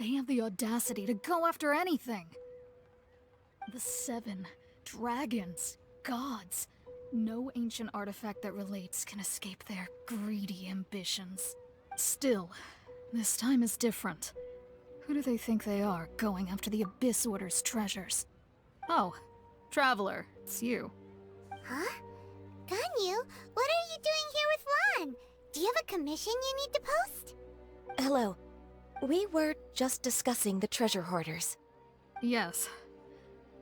They have the audacity to go after anything. The 7 dragons, gods. No ancient artifact that relates can escape their greedy ambitions. Still, this time is different. Who do they think they are, going after the Abyss Order's treasures? Oh, Traveler, it's you. Huh? Ganyu, what are you doing here with Lan? Do you have a commission you need to post? Hello. We were just discussing the treasure hoarders. Yes.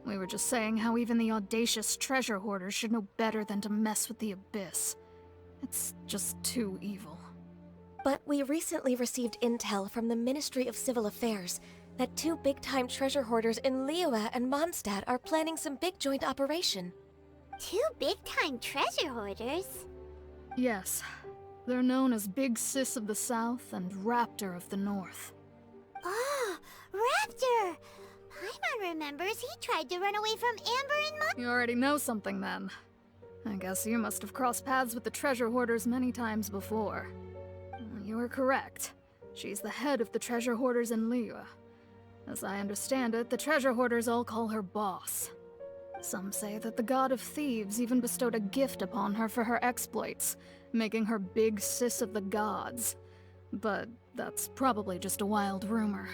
We were just saying how even the audacious treasure hoarders should know better than to mess with the Abyss. It's just too evil. But we recently received intel from the Ministry of Civil Affairs that 2 big-time treasure hoarders in Liyue and Mondstadt are planning some big joint operation. 2 big-time treasure hoarders? Yes. They're known as Big Sis of the South and Raptor of the North. Oh, Raptor! Paimon remembers he tried to run away from Amber and Mon— You already know something then. I guess you must have crossed paths with the treasure hoarders many times before. You are correct. She's the head of the treasure hoarders in Liyue. As I understand it, the treasure hoarders all call her boss. Some say that the god of thieves even bestowed a gift upon her for her exploits, making her Big Sis of the gods. But that's probably just a wild rumor.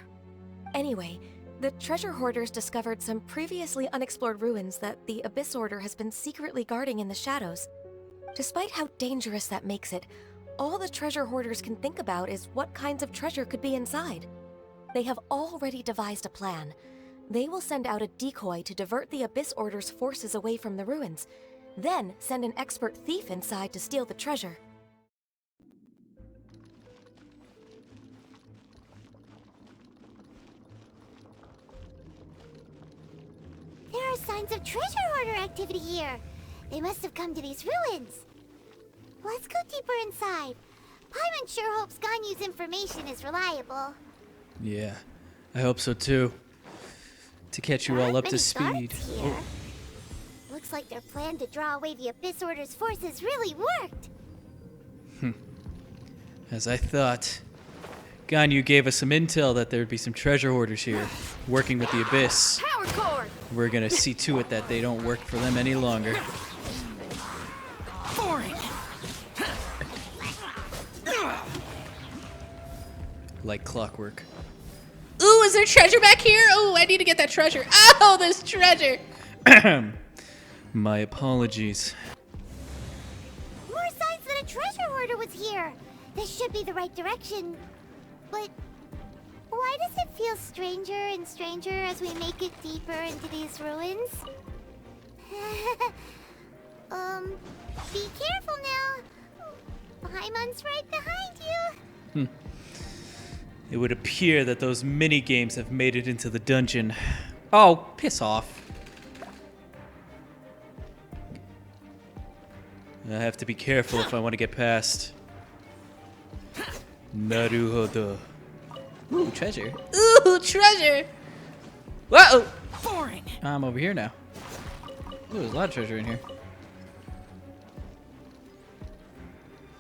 Anyway, the treasure hoarders discovered some previously unexplored ruins that the Abyss Order has been secretly guarding in the shadows. Despite how dangerous that makes it, all the treasure hoarders can think about is what kinds of treasure could be inside. They have already devised a plan. They will send out a decoy to divert the Abyss Order's forces away from the ruins, then send an expert thief inside to steal the treasure. There are signs of treasure hoarder activity here. They must have come to these ruins. Let's go deeper inside. Paimon sure hopes Ganyu's information is reliable. Yeah, I hope so too. To catch you all up to speed. Here. Looks like their plan to draw away the Abyss Order's forces really worked. As I thought. Ganyu gave us some intel that there'd be some treasure hoarders here, working with the Abyss. Power cord! We're gonna see to it that they don't work for them any longer. Boring! Like clockwork. Ooh, is there treasure back here? Ooh, I need to get that treasure. Oh, there's treasure. My apologies. More signs that a treasure hoarder was here. This should be the right direction. But why does it feel stranger and stranger as we make it deeper into these ruins? Be careful now. Paimon's right behind you. It would appear that those mini-games have made it into the dungeon. Oh, piss off. I have to be careful if I want to get past. Naruhodo. Ooh, treasure. Ooh, treasure. Whoa. Boring! I'm over here now. Ooh, there's a lot of treasure in here.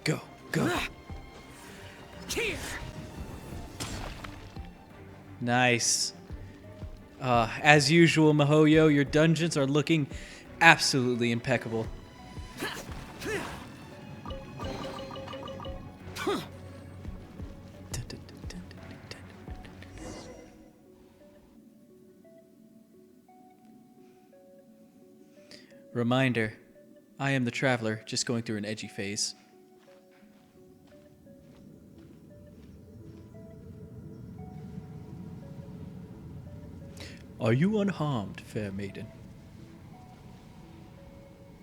Go, go. Here! Nice. As usual, Mihoyo, your dungeons are looking absolutely impeccable. Reminder, I am the Traveler, just going through an edgy phase. Are you unharmed, fair maiden?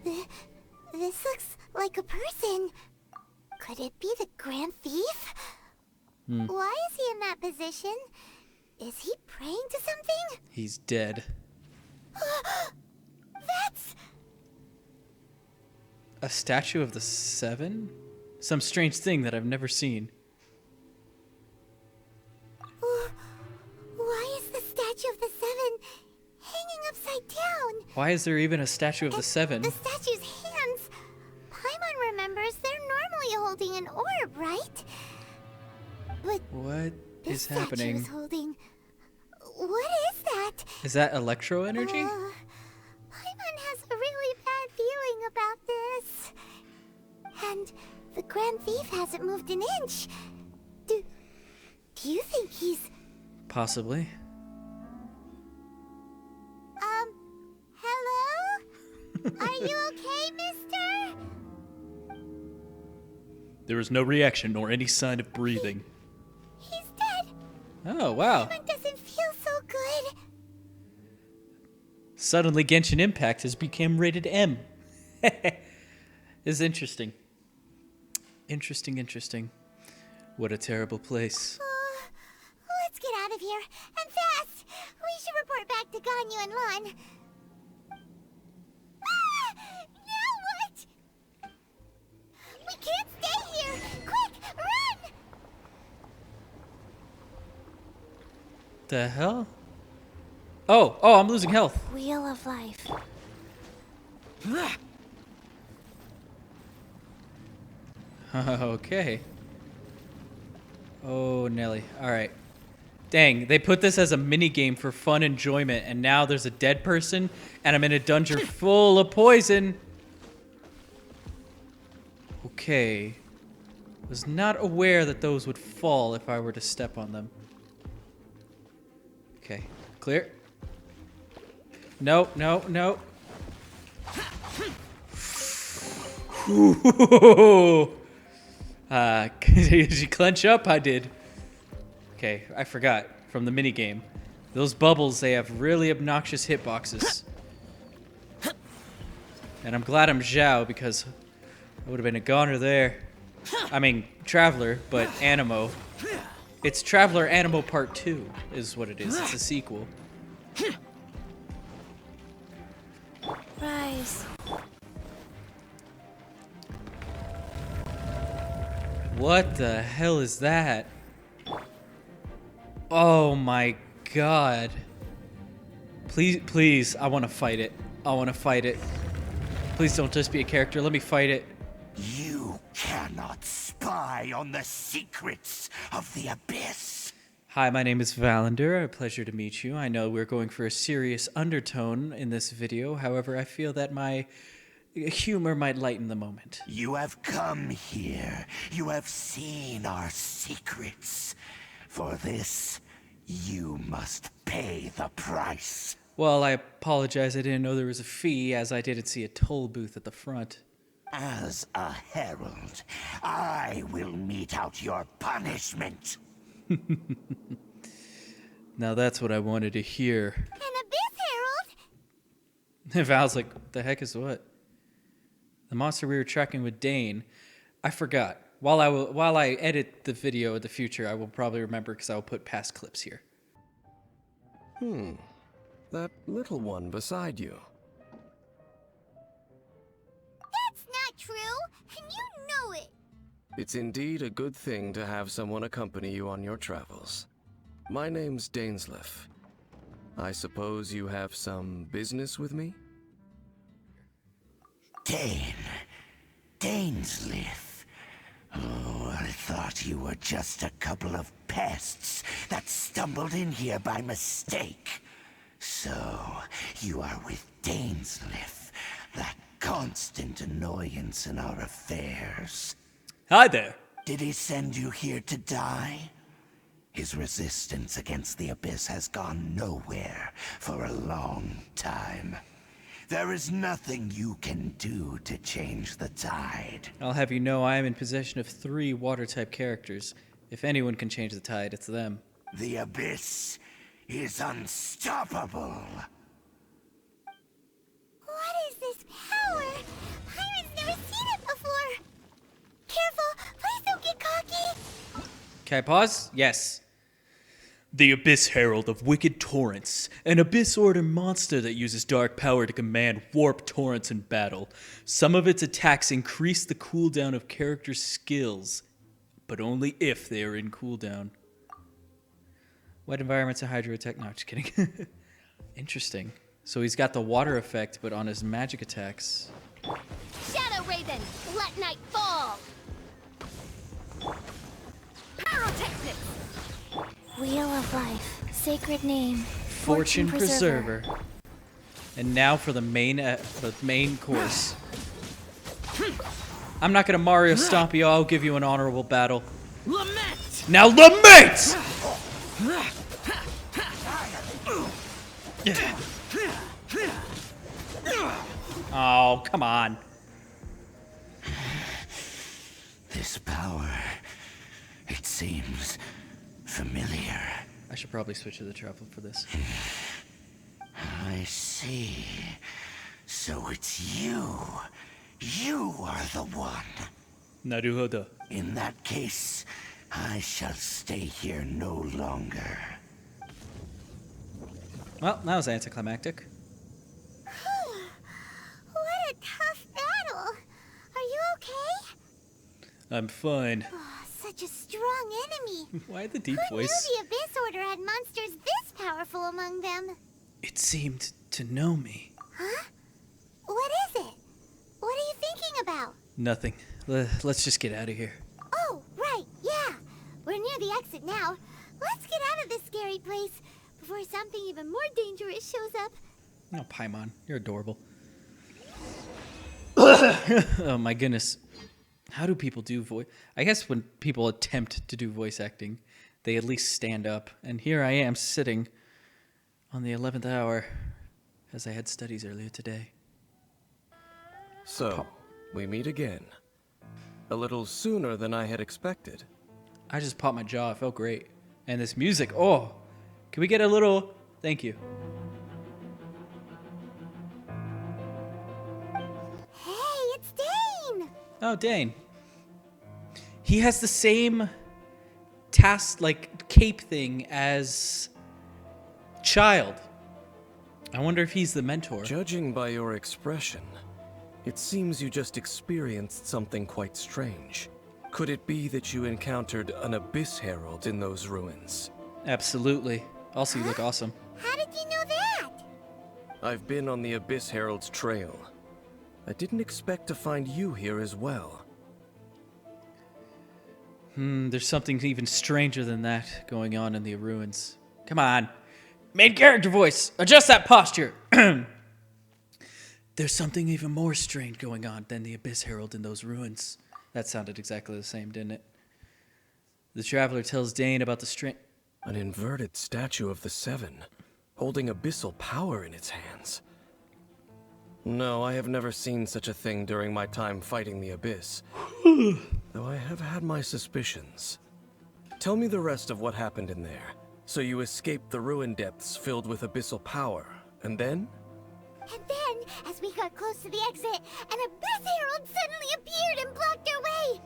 This looks like a person. Could it be the Grand Thief? Why is he in that position? Is he praying to something? He's dead. That's... A statue of the 7? Some strange thing that I've never seen. Why is the statue of the 7 hanging upside down? Why is there even a statue of the 7? The statue's hands. Paimon remembers they're normally holding an orb, right? But What this is happening? statue is holding Is that electro energy? Paimon has a really bad feeling about this. And the Grand Thief hasn't moved an inch. Do you think he's... Possibly. Hello? Are you okay, mister? There is no reaction nor any sign of breathing. He's dead. Oh, wow. Paimon doesn't feel so good. Suddenly, Genshin Impact has become rated M. It's interesting. Interesting. What a terrible place. Let's get out of here, and fast! We should report back to Ganyu and Lon. Now what? We can't stay here! Quick, run! The hell? Oh, I'm losing health. Wheel of Life. Okay. Oh, Nelly. Alright. Dang, they put this as a mini game for fun enjoyment, and now there's a dead person, and I'm in a dungeon full of poison. Okay. Was not aware that those would fall if I were to step on them. Okay. Clear. No. Did you clench up? I did. Okay, I forgot from the minigame. Those bubbles, they have really obnoxious hitboxes. And I'm glad I'm Zhao because I would have been a goner there. I mean, Traveler, but Animo. It's Traveler Animo Part 2 is what it is. It's a sequel. Rise. What the hell is that? Oh my god. Please, I want to fight it. Please don't just be a character. Let me fight it. You cannot spy on the secrets of the Abyss. Hi, my name is Valender. A pleasure to meet you. I know we're going for a serious undertone in this video. However, I feel that my humor might lighten the moment. You have come here. You have seen our secrets. For this, you must pay the price. Well, I apologize. I didn't know there was a fee, as I didn't see a toll booth at the front. As a herald, I will mete out your punishment. Now that's what I wanted to hear. An Abyss Herald? And Val's like, the heck is what? The monster we were tracking with Dain. I forgot. While I edit the video in the future, I will probably remember because I will put past clips here. That little one beside you. That's not true, and you know it. It's indeed a good thing to have someone accompany you on your travels. My name's Dainsleif. I suppose you have some business with me? Dainsleif. Oh, I thought you were just a couple of pests that stumbled in here by mistake. So, you are with Dainsleif, that constant annoyance in our affairs. Hi there. Did he send you here to die? His resistance against the Abyss has gone nowhere for a long time. There is nothing you can do to change the tide. I'll have you know I am in possession of 3 water-type characters. If anyone can change the tide, it's them. The Abyss is unstoppable. What is this power? Pirate's never seen it before. Careful, please don't get cocky. Can I pause? Yes. The Abyss Herald of Wicked Torrents, an Abyss Order monster that uses dark power to command warp torrents in battle. Some of its attacks increase the cooldown of character skills, but only if they are in cooldown. Wet environments and hydro attack. No, just kidding. Interesting. So he's got the water effect, but on his magic attacks. Shadow Raven, let night fall. Pyrotechnics. Wheel of Life, sacred name. Fortune Preserver. And now for the main course. I'm not gonna Mario stomp you. I'll give you an honorable battle. Lament! Now lament! Oh, come on. This power, it seems familiar. I should probably switch to the travel for this. I see. So it's you. You are the one. Naruhodo. In that case, I shall stay here no longer. Well, that was anticlimactic. What a tough battle. Are you okay? I'm fine. Oh, such a strong enemy. Why the deep Who knew voice? the Abyss Order had monsters this powerful among them? It seemed to know me. Huh? What is it? What are you thinking about? Nothing. Let's just get out of here. Oh, right, yeah. We're near the exit now. Let's get out of this scary place before something even more dangerous shows up. Oh, Paimon, you're adorable. Oh my goodness. How do people do voice? I guess when people attempt to do voice acting, they at least stand up. And here I am sitting on the 11th hour as I had studies earlier today. So, we meet again. A little sooner than I had expected. I just popped my jaw. It felt great. And this music, oh, can we get a little, thank you. Hey, it's Dain! Oh, Dain. He has the same task, like cape thing as Child. I wonder if he's the mentor. Judging by your expression, it seems you just experienced something quite strange. Could it be that you encountered an Abyss Herald in those ruins? Absolutely. Also, you look awesome. How did you know that? I've been on the Abyss Herald's trail. I didn't expect to find you here as well. There's something even stranger than that going on in the ruins. Come on. Main character voice. Adjust that posture. There's something even more strange going on than the Abyss Herald in those ruins. That sounded exactly the same, didn't it? The traveler tells Dain about the strange... An inverted statue of the Seven, holding abyssal power in its hands. No, I have never seen such a thing during my time fighting the Abyss. Though I have had my suspicions. Tell me the rest of what happened in there. So you escaped the ruin depths filled with abyssal power, and then? And then, as we got close to the exit, an Abyss Herald suddenly appeared and blocked our way!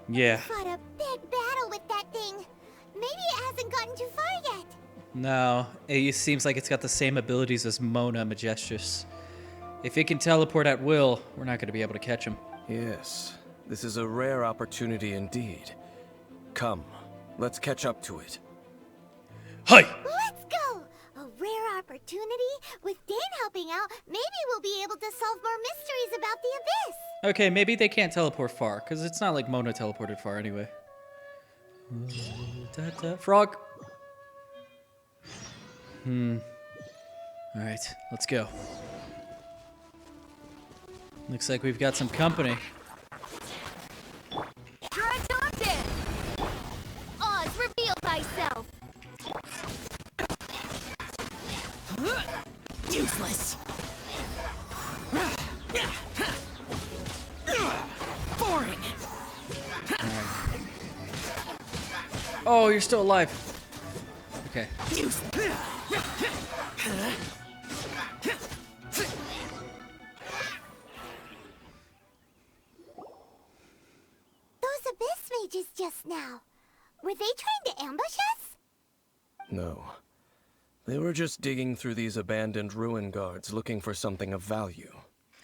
Yeah. Fought a big battle with that thing. Maybe it hasn't gotten too far yet. No, it seems like it's got the same abilities as Mona Majestrous. If it can teleport at will, we're not going to be able to catch him. Yes, this is a rare opportunity indeed. Come, let's catch up to it. Hi! Let's go! A rare opportunity? With Dain helping out, maybe we'll be able to solve more mysteries about the Abyss. Okay, maybe they can't teleport far, because it's not like Mona teleported far anyway. Frog! Alright, let's go. Looks like we've got some company. Oz, reveal thyself! Useless. Boring. Oh, you're still alive. Okay. Those Abyss mages just now. Were they trying to ambush us? No. They were just digging through these abandoned ruin guards looking for something of value.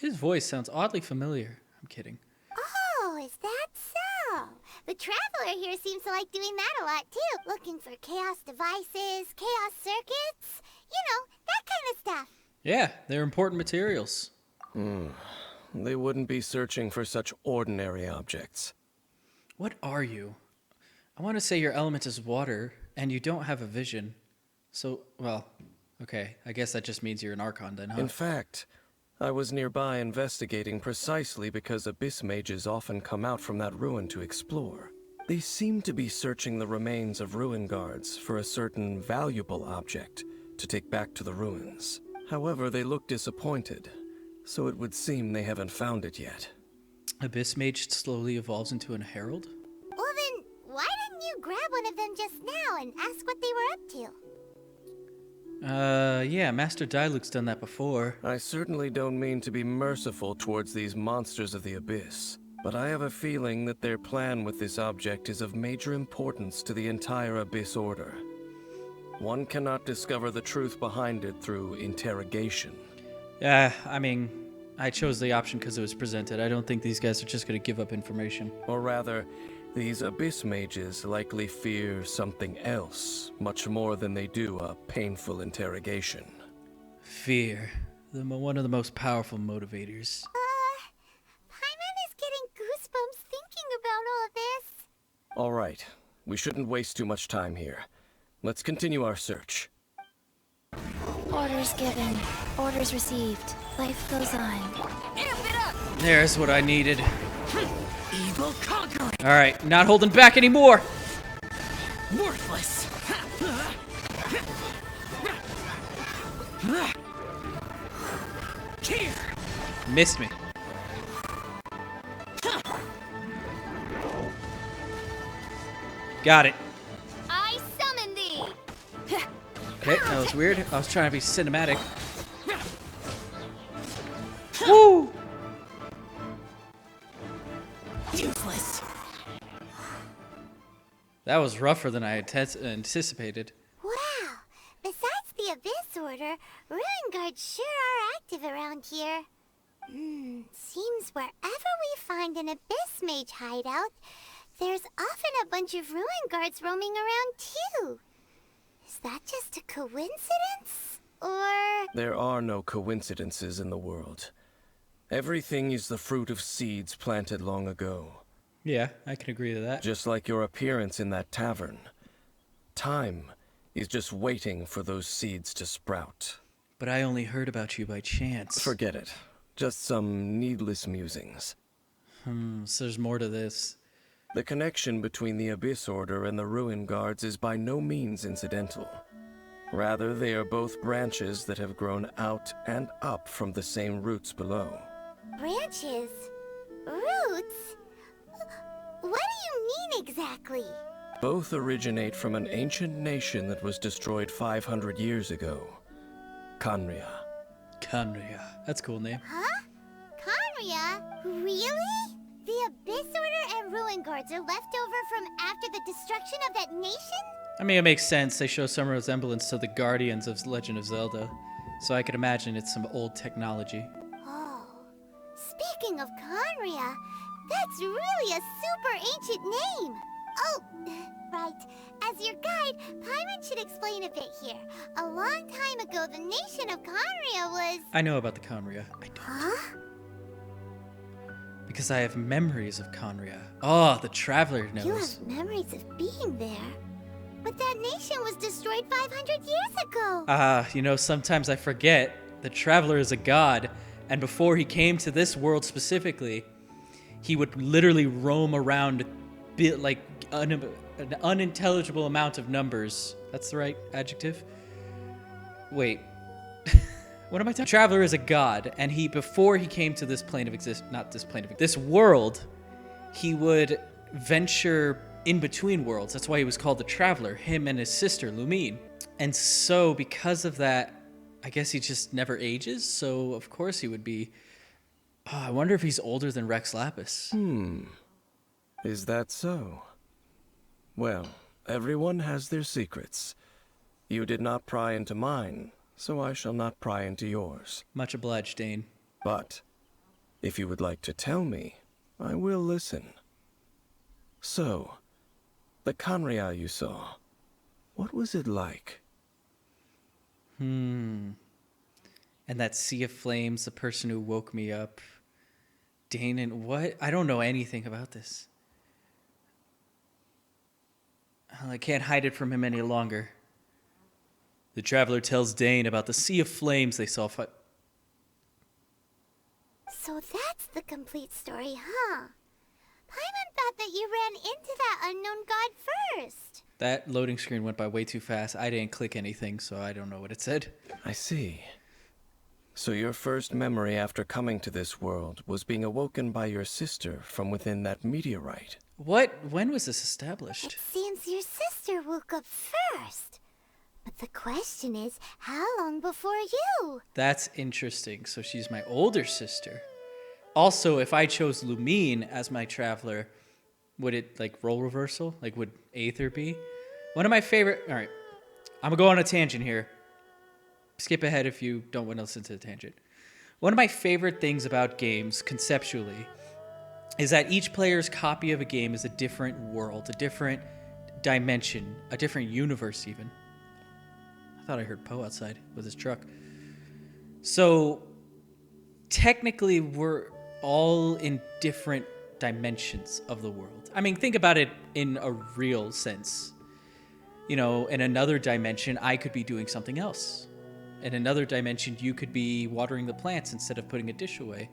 His voice sounds oddly familiar. I'm kidding. Oh, is that so? The Traveler here seems to like doing that a lot too. Looking for chaos devices, chaos circuits, you know, that kind of stuff. Yeah, they're important materials. They wouldn't be searching for such ordinary objects. What are you? I want to say your element is water, and you don't have a vision. So, well, Okay, I guess that just means you're an Archon then, huh? In fact, I was nearby investigating precisely because Abyss mages often come out from that ruin to explore. They seem to be searching the remains of ruin guards for a certain valuable object to take back to the ruins. However, they look disappointed, so it would seem they haven't found it yet. Abyss Mage slowly evolves into an herald? Well then, why didn't you grab one of them just now and ask what they were up to? Yeah, Master Diluc's done that before. I certainly don't mean to be merciful towards these monsters of the Abyss, but I have a feeling that their plan with this object is of major importance to the entire Abyss Order. One cannot discover the truth behind it through interrogation. Yeah, I mean, I chose the option because it was presented. I don't think these guys are just going to give up information. Or rather, these Abyss mages likely fear something else, much more than they do a painful interrogation. Fear. One of the most powerful motivators. Paimon is getting goosebumps thinking about all this. All right, we shouldn't waste too much time here. Let's continue our search. Orders given. Orders received. Life goes on. There's what I needed. Evil conquering. Alright, not holding back anymore! Worthless. Here. Missed me. Got it. I summon thee! Okay, that was weird. I was trying to be cinematic. Woo! Useless. That was rougher than I had anticipated. Wow! Besides the Abyss Order, Ruin Guards sure are active around here. Seems wherever we find an Abyss Mage hideout, there's often a bunch of Ruin Guards roaming around too. Is that just a coincidence? Or... There are no coincidences in the world. Everything is the fruit of seeds planted long ago. Yeah, I can agree to that. Just like your appearance in that tavern. Time is just waiting for those seeds to sprout. But I only heard about you by chance. Forget it. Just some needless musings. So there's more to this. The connection between the Abyss Order and the Ruin Guards is by no means incidental. Rather, they are both branches that have grown out and up from the same roots below. branches? Roots? What do you mean exactly? Both originate from an ancient nation that was destroyed 500 years ago. Khaenri'ah. Khaenri'ah. That's a cool name. Huh? Khaenri'ah? Really? The Abyss Order and Ruin Guards are left over from after the destruction of that nation? I mean, it makes sense. They show some resemblance to the Guardians of Legend of Zelda. So I could imagine it's some old technology. Oh. Speaking of Khaenri'ah, that's really a super ancient name. Oh, right. As your guide, Paimon should explain a bit here. A long time ago, the nation of Khaenri'ah was... I know about the Khaenri'ah. I don't. Huh? Because I have memories of Khaenri'ah. Oh, the Traveler knows. You have memories of being there. But that nation was destroyed 500 years ago. You know, sometimes I forget the Traveler is a god, and before he came to this world specifically, he would literally roam around like an unintelligible amount of numbers. That's the right adjective? Wait. What am I talking? Traveler is a god, and before he came to this plane of this world, he would venture in between worlds. That's why he was called the Traveler, him and his sister, Lumine. And so, because of that, I guess he just never ages, so of course he would be... Oh, I wonder if he's older than Rex Lapis. Is that so? Well, everyone has their secrets. You did not pry into mine, so I shall not pry into yours. Much obliged, Dain. But, if you would like to tell me, I will listen. So, the Khaenri'ah you saw, what was it like? And that sea of flames, the person who woke me up. Dain and what? I don't know anything about this. I can't hide it from him any longer. The traveler tells Dain about the sea of flames they saw So that's the complete story, huh? Paimon thought that you ran into that unknown god first. That loading screen went by way too fast. I didn't click anything, so I don't know what it said. I see. So your first memory after coming to this world was being awoken by your sister from within that meteorite. What? When was this It established? seems your sister woke up first. But the question is, how long before you? That's interesting. So she's my older sister. Also, if I chose Lumine as my traveler, would it, like, role reversal? Like, would Aether be? One of my favorite... All right. I'm going to go on a tangent here. Skip ahead if you don't want to listen to the tangent. One of my favorite things about games, conceptually, is that each player's copy of a game is a different world, a different dimension, a different universe, even. I thought I heard Poe outside with his truck. So, technically, we're all in different dimensions of the world. I mean, think about it in a real sense. You know, in another dimension, I could be doing something else. In another dimension, you could be watering the plants instead of putting a dish away.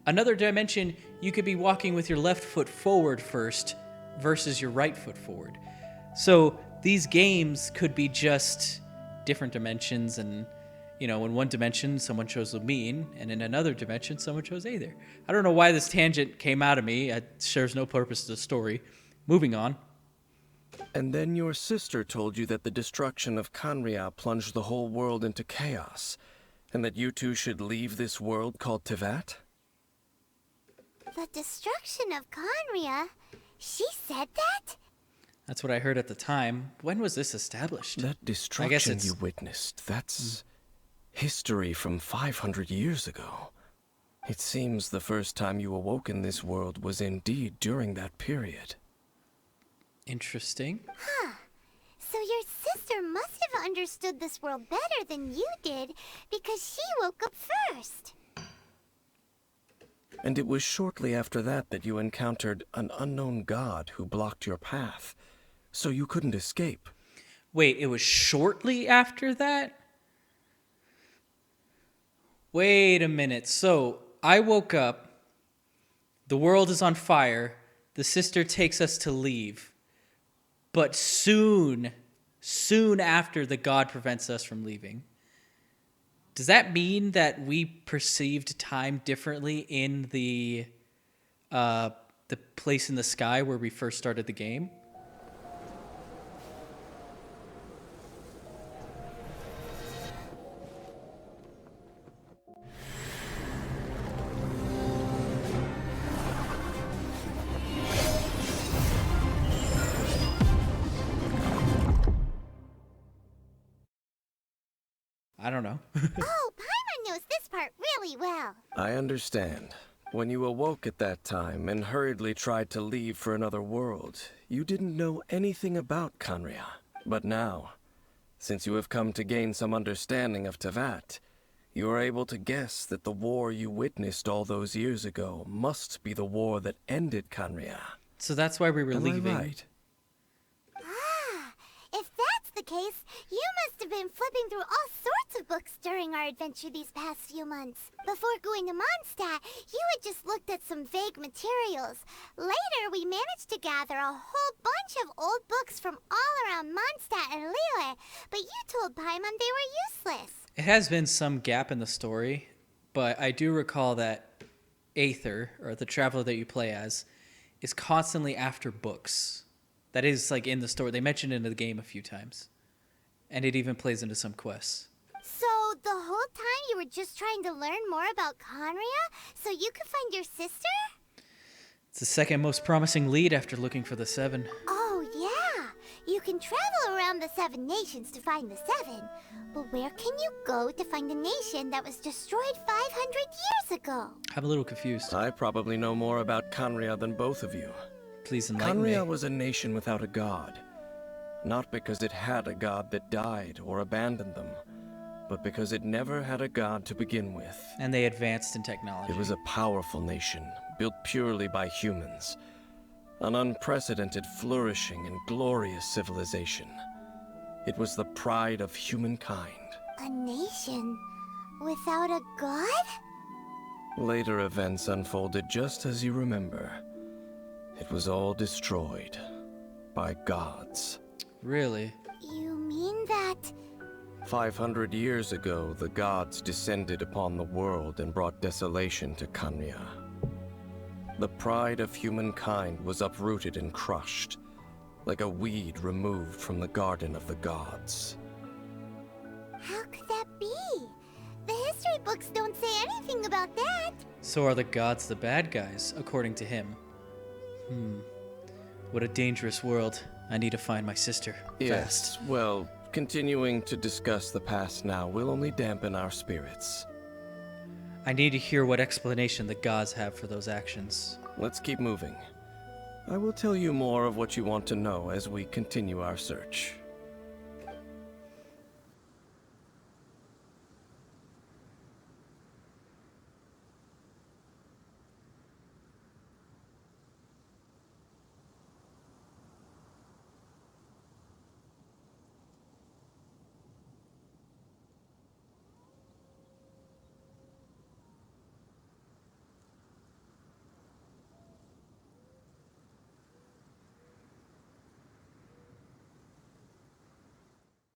Another dimension, you could be walking with your left foot forward first versus your right foot forward. So these games could be just different dimensions, and, you know, in one dimension, someone chose Lumine, and in another dimension, someone chose Aether. I don't know why this tangent came out of me. It serves no purpose to the story. Moving on. And then your sister told you that the destruction of Canria plunged the whole world into chaos, and that you two should leave this world called Tevat? The destruction of Conria? She said that? That's what I heard at the time. When was this established? That destruction you witnessed, that's history from 500 years ago. It seems the first time you awoke in this world was indeed during that period. Interesting. Huh. So your sister must have understood this world better than you did, because she woke up first. And it was shortly after that that you encountered an unknown god who blocked your path, so you couldn't escape. Wait, it was shortly after that? Wait a minute. So, I woke up, the world is on fire, the sister takes us to leave. But soon after the god prevents us from leaving. Does that mean that we perceived time differently in the place in the sky where we first started the game? I don't know. Oh, Paimon knows this part really well. I understand. When you awoke at that time and hurriedly tried to leave for another world, you didn't know anything about Canria. But now, since you have come to gain some understanding of Tevat, you are able to guess that the war you witnessed all those years ago must be the war that ended Canria. So that's why we were leaving. Am I right? Ah, if that's the case, you must have been flipping through all sorts of books during our adventure these past few months. Before going to Mondstadt, you had just looked at some vague materials. Later, we managed to gather a whole bunch of old books from all around Mondstadt and Liyue, but you told Paimon they were useless. It has been some gap in the story, but I do recall that Aether, or the traveler that you play as, is constantly after books. That is, like, in the story. They mentioned it in the game a few times. And it even plays into some quests. So the whole time you were just trying to learn more about Conria so you could find your sister? It's the second most promising lead after looking for the 7. Oh, yeah. You can travel around the 7 nations to find the 7. But where can you go to find a nation that was destroyed 500 years ago? I'm a little confused. I probably know more about Canria than both of you. Please enlighten me. Canria was a nation without a god. Not because it had a god that died or abandoned them, but because it never had a god to begin with. And they advanced in technology. It was a powerful nation, built purely by humans. An unprecedented, flourishing, and glorious civilization. It was the pride of humankind. A nation without a god? Later events unfolded just as you remember. It was all destroyed by gods. Really? You mean that... 500 years ago, the gods descended upon the world and brought desolation to Kanya. The pride of humankind was uprooted and crushed, like a weed removed from the garden of the gods. How could that be? The history books don't say anything about that. So are the gods the bad guys, according to him? What a dangerous world. I need to find my sister. Yes, Fast. well, continuing to discuss the past now will only dampen our spirits. I need to hear what explanation the gods have for those actions. Let's keep moving. I will tell you more of what you want to know as we continue our search.